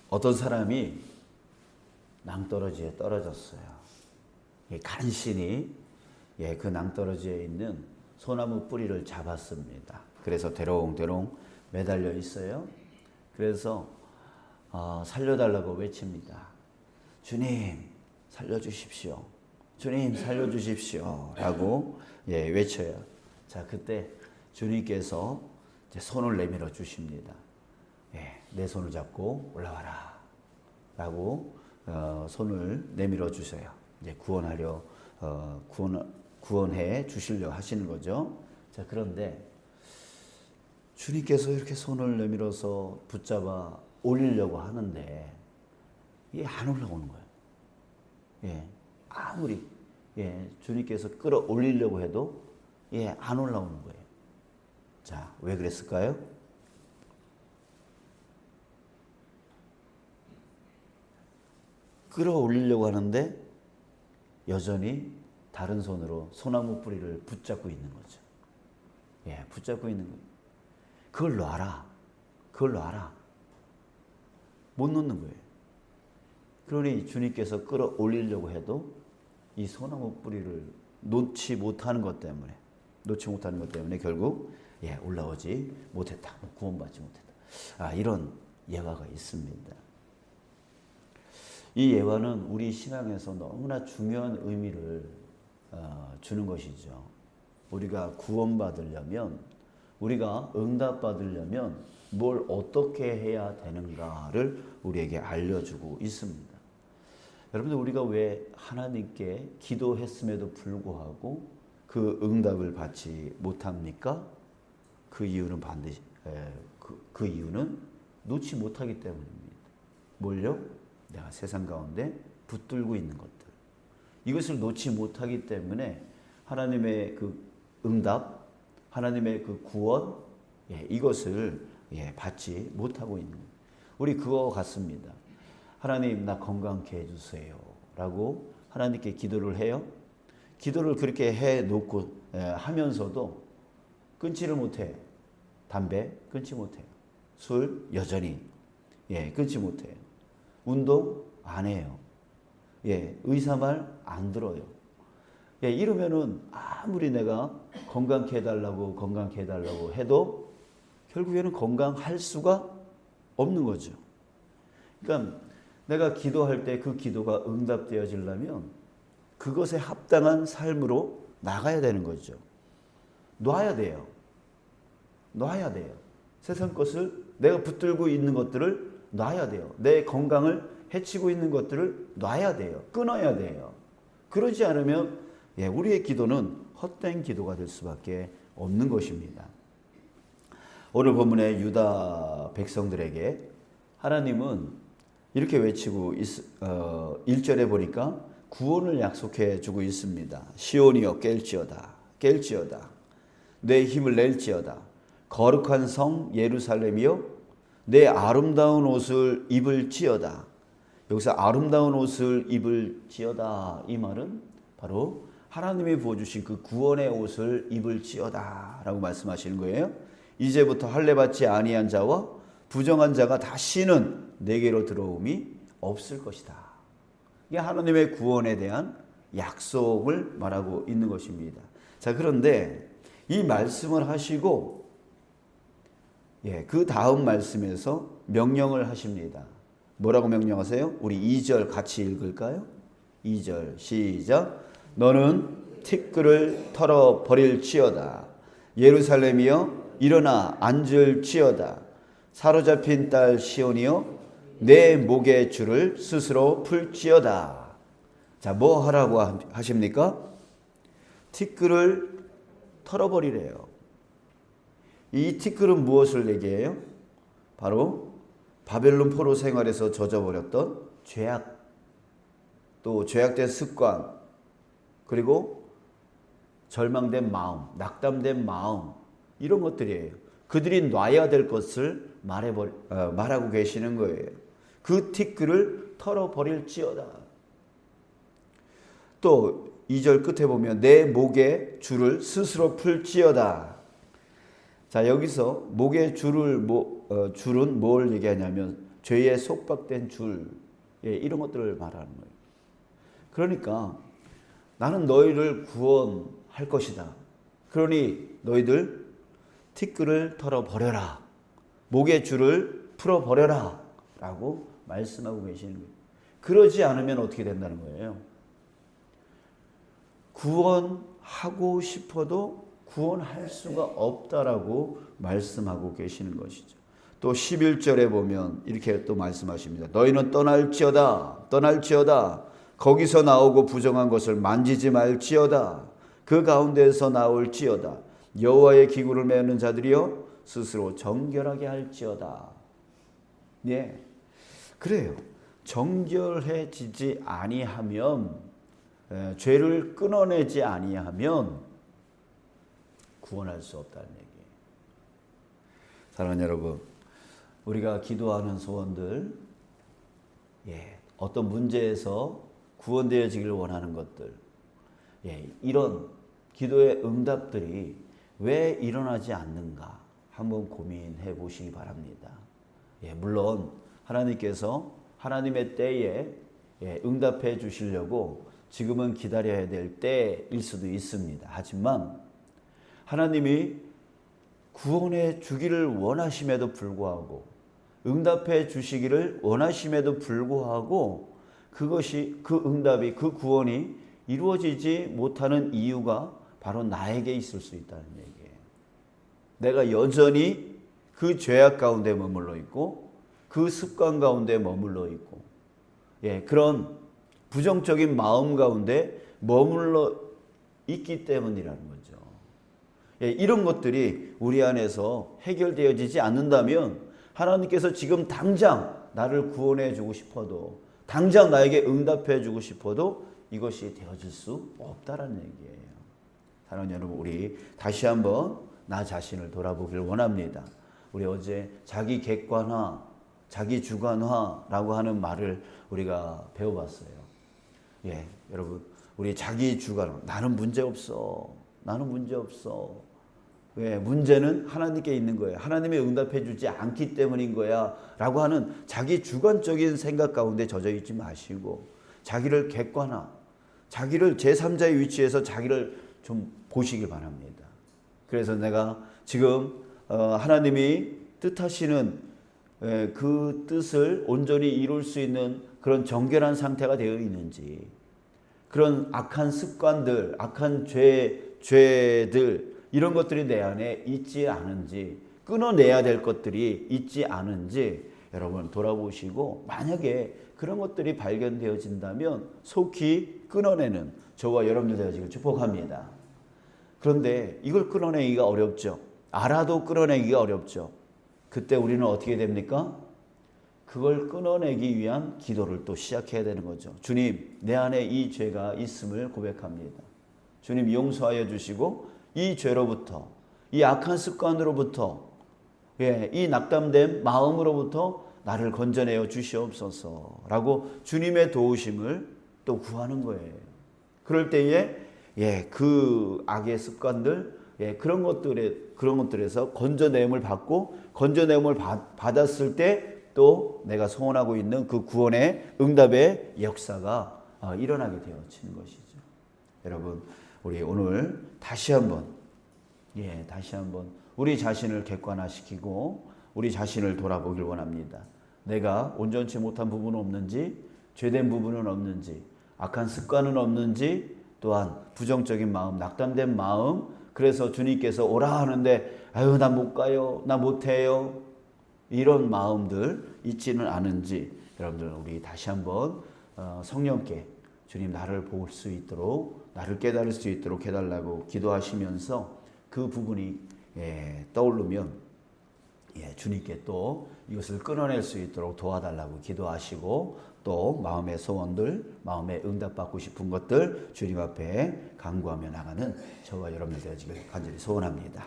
어떤 사람이 낭떠러지에 떨어졌어요. 간신히 그 낭떠러지에 있는 소나무 뿌리를 잡았습니다. 그래서 대롱대롱 매달려 있어요. 그래서 살려달라고 외칩니다. 주님 살려주십시오. 주님 살려주십시오. 라고 외쳐요. 자, 그때 주님께서 이제 손을 내밀어 주십니다. 내 손을 잡고 올라와라. 라고 손을 내밀어 주세요. 이제 구원해 주시려 하시는 거죠. 자, 그런데 주님께서 이렇게 손을 내밀어서 붙잡아 올리려고 하는데 이게 안 올라오는 거예요. 아무리 주님께서 끌어올리려고 해도 안 올라오는 거예요. 자, 왜 그랬을까요? 끌어올리려고 하는데 여전히 다른 손으로 소나무 뿌리를 붙잡고 있는 거죠. 붙잡고 있는 거예요. 그걸 놔라. 그걸 놔라. 못 놓는 거예요. 그러니 주님께서 끌어올리려고 해도 이 소나무 뿌리를 놓지 못하는 것 때문에 결국 올라오지 못했다. 구원받지 못했다. 이런 예화가 있습니다. 이 예화는 우리 신앙에서 너무나 중요한 의미를 주는 것이죠. 우리가 구원받으려면, 우리가 응답받으려면 뭘 어떻게 해야 되는가를 우리에게 알려주고 있습니다. 여러분들, 우리가 왜 하나님께 기도했음에도 불구하고 그 응답을 받지 못합니까? 그 이유는 반드시 그 이유는 놓지 못하기 때문입니다. 뭘요? 내가 세상 가운데 붙들고 있는 것들, 이것을 놓지 못하기 때문에 하나님의 그 응답, 하나님의 그 구원, 이것을 받지 못하고 있는 거예요. 우리 그거 같습니다. 하나님, 나 건강케 해주세요 라고 하나님께 기도를 해요. 기도를 그렇게 해놓고 하면서도 끊지를 못해요. 담배 끊지 못해요. 술 여전히 끊지 못해요. 운동 안 해요. 의사 말 안 들어요. 이러면은 아무리 내가 건강케 해달라고 해도 결국에는 건강할 수가 없는 거죠. 그러니까 내가 기도할 때 그 기도가 응답되어지려면 그것에 합당한 삶으로 나가야 되는 거죠. 놔야 돼요. 세상 것을, 내가 붙들고 있는 것들을 놔야 돼요. 내 건강을 해치고 있는 것들을 놔야 돼요. 끊어야 돼요. 그러지 않으면 우리의 기도는 헛된 기도가 될 수밖에 없는 것입니다. 오늘 본문의 유다 백성들에게 하나님은 이렇게 외치고 1절에 보니까 구원을 약속해 주고 있습니다. 시온이여 깰지어다. 내 힘을 낼지어다. 거룩한 성 예루살렘이여 내 아름다운 옷을 입을지어다. 여기서 아름다운 옷을 입을지어다, 이 말은 바로 하나님이 부어주신 그 구원의 옷을 입을지어다 라고 말씀하시는 거예요. 이제부터 할례받지 아니한 자와 부정한 자가 다시는 내게로 들어옴이 없을 것이다. 이게 하나님의 구원에 대한 약속을 말하고 있는 것입니다. 자, 그런데 이 말씀을 하시고 그 다음 말씀에서 명령을 하십니다. 뭐라고 명령하세요? 우리 2절 같이 읽을까요? 2절 시작. 너는 티끌을 털어버릴지어다. 예루살렘이여 일어나 앉을지어다. 사로잡힌 딸 시온이여 내 목의 줄을 스스로 풀지어다. 자, 뭐 하라고 하십니까? 티끌을 털어버리래요. 이 티끌은 무엇을 얘기해요? 바로 바벨론 포로 생활에서 젖어버렸던 죄악, 또 죄악된 습관, 그리고 절망된 마음, 낙담된 마음, 이런 것들이에요. 그들이 놔야 될 것을 말하고 계시는 거예요. 그 티끌을 털어버릴지어다. 또 2절 끝에 보면 내 목에 줄을 스스로 풀지어다. 자, 여기서 목에 줄은 뭘 얘기하냐면 죄에 속박된 줄, 이런 것들을 말하는 거예요. 그러니까 나는 너희를 구원할 것이다. 그러니 너희들 티끌을 털어버려라. 목의 줄을 풀어버려라. 라고 말씀하고 계시는 거예요. 그러지 않으면 어떻게 된다는 거예요? 구원하고 싶어도 구원할 수가 없다라고 말씀하고 계시는 것이죠. 또 11절에 보면 이렇게 또 말씀하십니다. 너희는 떠날지어다. 거기서 나오고 부정한 것을 만지지 말지어다. 그 가운데에서 나올지어다. 여호와의 기구를 메는 자들이여 스스로 정결하게 할지어다. 예, 그래요. 정결해지지 아니하면, 죄를 끊어내지 아니하면 구원할 수 없다는 얘기예요. 사랑하는 여러분, 우리가 기도하는 소원들, 어떤 문제에서 구원되어지기를 원하는 것들, 이런 기도의 응답들이 왜 일어나지 않는가 한번 고민해 보시기 바랍니다. 물론 하나님께서 하나님의 때에 응답해 주시려고 지금은 기다려야 될 때일 수도 있습니다. 하지만 하나님이 구원해 주기를 원하심에도 불구하고, 응답해 주시기를 원하심에도 불구하고 그것이, 그 응답이, 그 구원이 이루어지지 못하는 이유가 바로 나에게 있을 수 있다는 얘기예요. 내가 여전히 그 죄악 가운데 머물러 있고 그 습관 가운데 머물러 있고, 그런 부정적인 마음 가운데 머물러 있기 때문이라는 거죠. 이런 것들이 우리 안에서 해결되어지지 않는다면 하나님께서 지금 당장 나를 구원해 주고 싶어도, 당장 나에게 응답해 주고 싶어도 이것이 되어질 수 없다라는 얘기예요. 사랑하는 여러분, 우리 다시 한번 나 자신을 돌아보길 원합니다. 우리 어제 자기 객관화, 자기 주관화라고 하는 말을 우리가 배워봤어요. 여러분, 우리 자기 주관, 나는 문제 없어. 나는 문제 없어. 왜? 문제는 하나님께 있는 거예요. 하나님이 응답해 주지 않기 때문인 거야 라고 하는 자기 주관적인 생각 가운데 젖어 있지 마시고, 자기를 객관화, 자기를 제3자의 위치에서 자기를 좀 보시길 바랍니다. 그래서 내가 지금 하나님이 뜻하시는 그 뜻을 온전히 이룰 수 있는 그런 정결한 상태가 되어 있는지, 그런 악한 습관들, 악한 죄들, 이런 것들이 내 안에 있지 않은지, 끊어내야 될 것들이 있지 않은지 여러분 돌아보시고, 만약에 그런 것들이 발견되어진다면 속히 끊어내는 저와 여러분들 되어지길 축복합니다. 그런데 이걸 끊어내기가 어렵죠. 알아도 끊어내기가 어렵죠. 그때 우리는 어떻게 됩니까? 그걸 끊어내기 위한 기도를 또 시작해야 되는 거죠. 주님, 내 안에 이 죄가 있음을 고백합니다. 주님 용서하여 주시고 이 죄로부터, 이 악한 습관으로부터, 이 낙담된 마음으로부터 나를 건져내어 주시옵소서 라고 주님의 도우심을 또 구하는 거예요. 그럴 때에 그 악의 습관들, 그런 것들에서 건져내음을 받고, 건져내음을 받았을 때 또 내가 소원하고 있는 그 구원의 응답의 역사가 일어나게 되어지는 것이죠. 여러분, 우리 오늘 다시 한번 우리 자신을 객관화시키고 우리 자신을 돌아보길 원합니다. 내가 온전치 못한 부분은 없는지, 죄된 부분은 없는지, 악한 습관은 없는지, 또한 부정적인 마음, 낙담된 마음, 그래서 주님께서 오라 하는데 아유 나 못 가요, 나 못해요, 이런 마음들 있지는 않은지, 여러분들 우리 다시 한번 성령께 주님 나를 볼 수 있도록, 나를 깨달을 수 있도록 해달라고 기도하시면서 그 부분이 떠오르면 주님께 또 이것을 끊어낼 수 있도록 도와달라고 기도하시고, 또 마음의 소원들, 마음에 응답받고 싶은 것들 주님 앞에 간구하며 나가는 저와 여러분들 되어지길 간절히 소원합니다.